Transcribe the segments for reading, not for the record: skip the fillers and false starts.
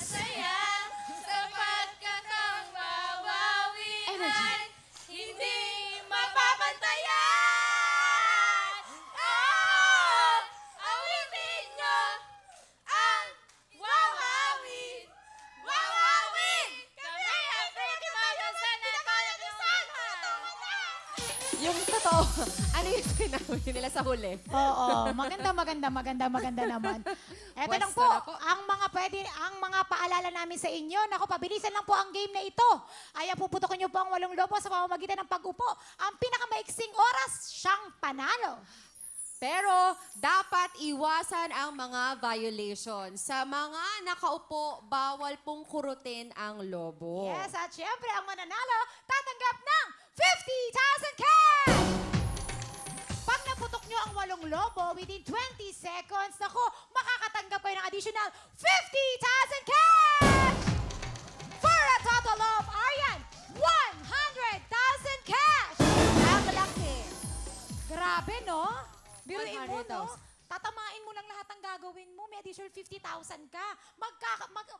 saya sa pagkakang babawian, hindi mapapantayan. Oh, awitin nyo ang wawawin. Wawawin! Kami ang pretty magazine na palakisan. Yung totoo, ano yung sinabi nila sa huli? Oo, maganda naman. Eto lang po, ang mga paalala namin sa inyo. Naku, pabilisan lang po ang game na ito. Ay, puputokin nyo po ang 8 lobo sa pamamagitan ng pag-upo. Ang pinakamaiksing oras, siyang panalo. Pero dapat iwasan ang mga violation. Sa mga nakaupo, bawal pong kurutin ang lobo. Yes, at syempre, ang mananalo, tatanggap ng 50,000 cash! Pag naputok nyo ang 8 lobo within 20 seconds, naku, makakatanggap kayo ng additional 50,000 cash! For a total of, Aryan, 100,000 cash! Ang laki. Grabe, no? Biruin mo, no? 100,000. Tatamain mo lang lahat ng gagawin mo. May additional 50,000 ka.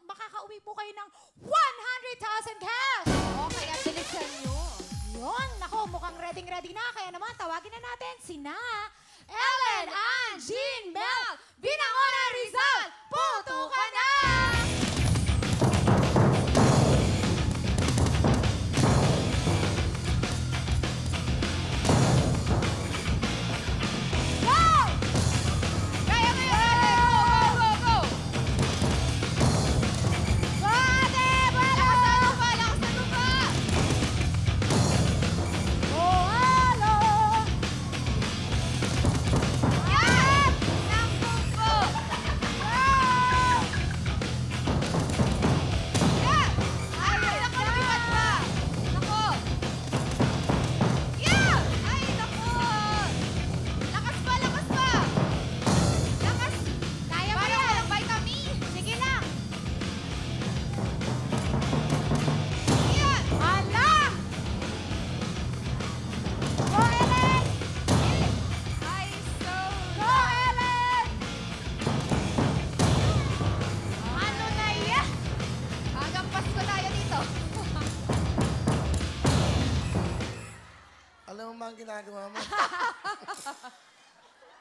Makakauwi po kayo ng 100,000 cash! O, kaya bilisan nyo. Yun, nako, mukhang ready na. Kaya naman, tawagin na natin sina Ellen, Ann, Jean, Mel, Binangonan, Rizal, putukan na! Go! Kaya mo yun! Go! Go, ate! Lakas na lupa! Oh, hello! Yan! Nakupo! Yan! Ay, naku, lumipat pa! Naku! Yan! Ay, naku! Lakas pa, lakas pa! Lakas! Kaya mo Parang yan! walang vitamin! Sige lang! Yan! Hala! Go, Ellen! Ay, so... Go, Ellen! Ano na yan? Hanggang Pasko tayo dito. Alam mo ba ang ginagawa mo?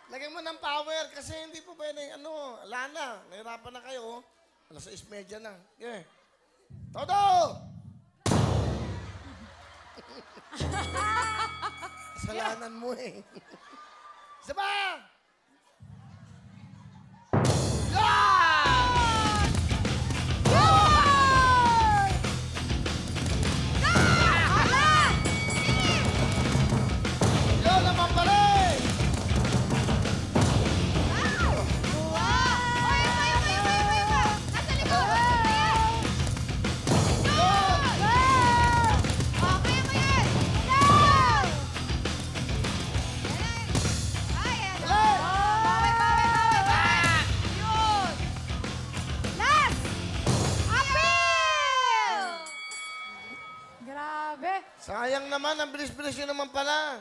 Lagyan mo ng power kasi hindi po pwede, wala na. Nahirapan na kayo. Alas 6:30 na. Yeah. Todo! Kasalanan mo eh. Isa pa! Yun naman pala eh! Nasa likod! Okay mo yan! Ay, ano? Bawi! Yun! Last! Appeal! Grabe. Sayang naman, ang bilis-bilis yun naman pala.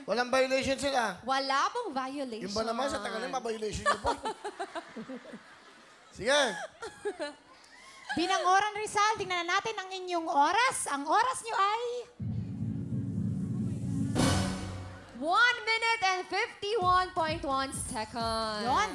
Walang violation sila. Wala pong violation. Yung ba naman sa tagal na ma-violation nyo po? Sige. Binangoran Rizal, tingnan na natin ang inyong oras. Ang oras nyo ay... 1 minute and 51.1 seconds. Yon.